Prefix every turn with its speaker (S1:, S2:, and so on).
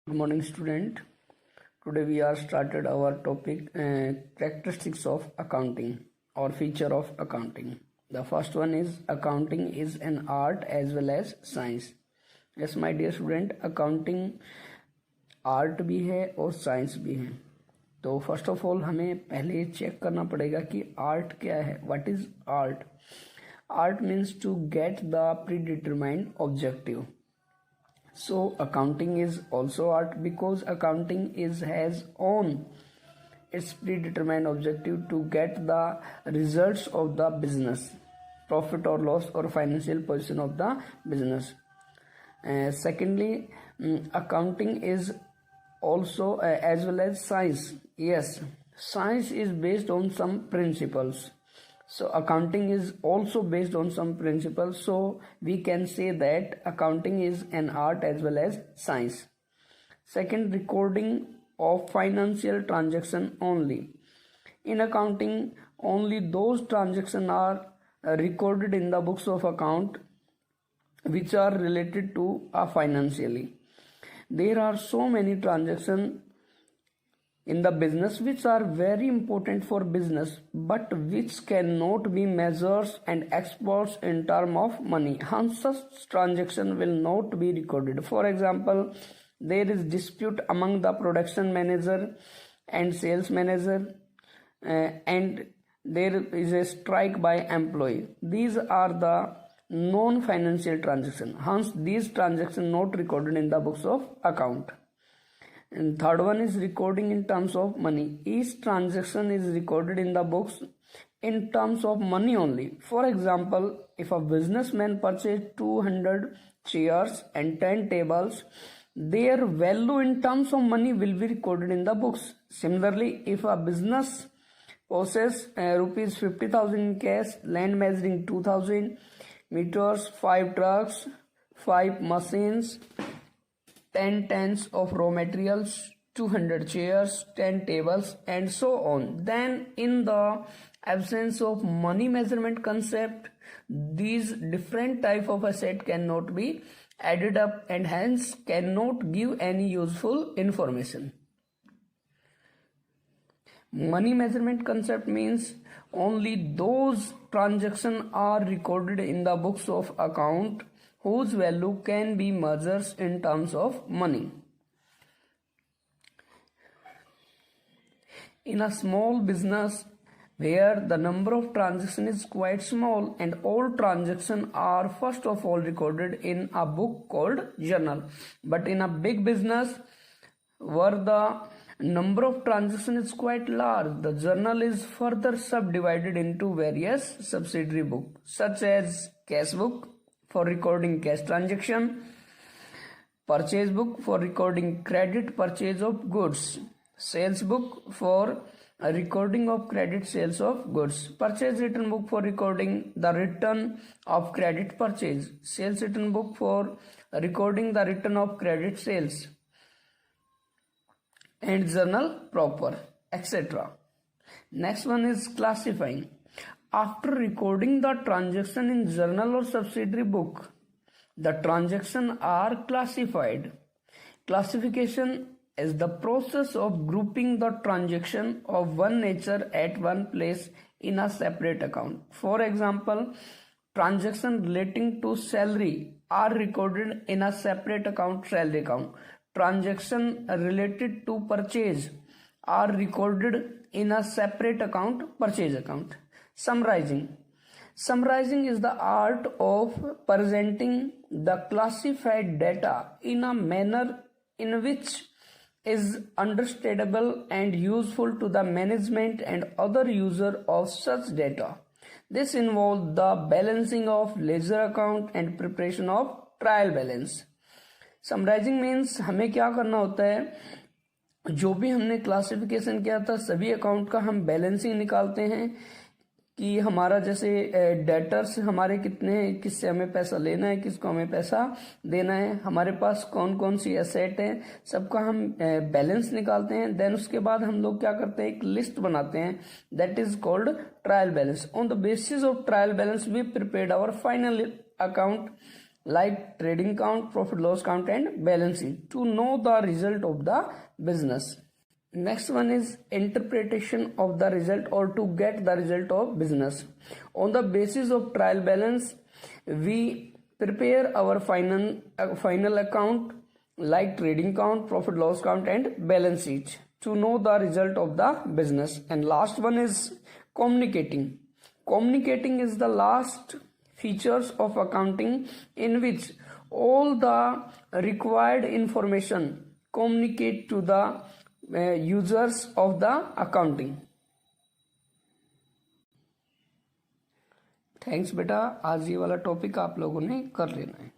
S1: Good morning, student. Today we are started our topic characteristics of accounting or feature of accounting. The first one is accounting is an art as well as science. Yes, my dear student, accounting art भी है और science भी है. तो first of all हमें पहले check करना पड़ेगा कि आर्ट क्या है. What is art? Art means to get the predetermined objective. So accounting is also art because accounting has on its predetermined objective to get the results of the business, profit or loss or financial position of the business. Secondly, accounting is also as well as science. Yes, science is based on some principles. So accounting is also based on some principles. So we can say that accounting is an art as well as science. Second, recording of financial transaction only. In accounting, only those transactions are recorded in the books of account which are related to financially. There are so many transactions in the business which are very important for business but which cannot be measured and expressed in terms of money. Hence such transaction will not be recorded. For example, there is dispute among the production manager and sales manager and there is a strike by employee. These are the non-financial transactions. Hence these transactions not recorded in the books of account. And third one is recording in terms of money. Each transaction is recorded in the books in terms of money only. For example, if a businessman purchased 200 chairs and 10 tables, their value in terms of money will be recorded in the books. Similarly, if a business possesses rupees 50,000 in cash, land measuring 2,000 meters, 5 trucks, 5 machines, 10 tons of raw materials, 200 chairs, 10 tables, and so on. Then in the absence of money measurement concept, these different type of asset cannot be added up and hence cannot give any useful information. Money measurement concept means only those transactions are recorded in the books of account whose value can be measured in terms of money. In a small business where the number of transactions is quite small and all transactions are first of all recorded in a book called journal. But in a big business where the number of transactions is quite large, the journal is further subdivided into various subsidiary books such as cash book for recording cash transaction, purchase book for recording credit purchase of goods, sales book for recording of credit sales of goods, purchase return book for recording the return of credit purchase, sales return book for recording the return of credit sales, and journal proper, etc. Next one is classifying. After recording the transaction in journal or subsidiary book, the transactions are classified. Classification is the process of grouping the transaction of one nature at one place in a separate account. For example, transactions relating to salary are recorded in a separate account, salary account. Transactions related to purchase are recorded in a separate account, purchase account. Summarizing. Summarizing is the art of presenting the classified data in a manner in which is understandable and useful to the management and other user of such data. This involves the balancing of ledger account and preparation of trial balance. Summarising means हमें क्या करना होता है, जो भी हमने classification किया था सभी अकाउंट का हम बैलेंसिंग निकालते हैं कि हमारा जैसे डेटर्स हमारे कितने हैं, किससे हमें पैसा लेना है, किसको हमें पैसा देना है, हमारे पास कौन कौन सी एसेट है, सबका हम बैलेंस निकालते हैं. देन उसके बाद हम लोग क्या करते हैं, एक लिस्ट बनाते हैं, that is called trial balance. On the basis of trial balance we prepared our final account like trading count, profit loss count and balance sheet to know the result of the business. Next one is interpretation of the result or to get the result of business. On the basis of trial balance, we prepare our final account like trading count, profit loss count and balance sheet to know the result of the business. And last one is communicating. Communicating is the last features of accounting in which all the required information communicate to the users of the accounting. Thanks बेटा, आज ये वाला topic आप लोगों ने कर लेना है.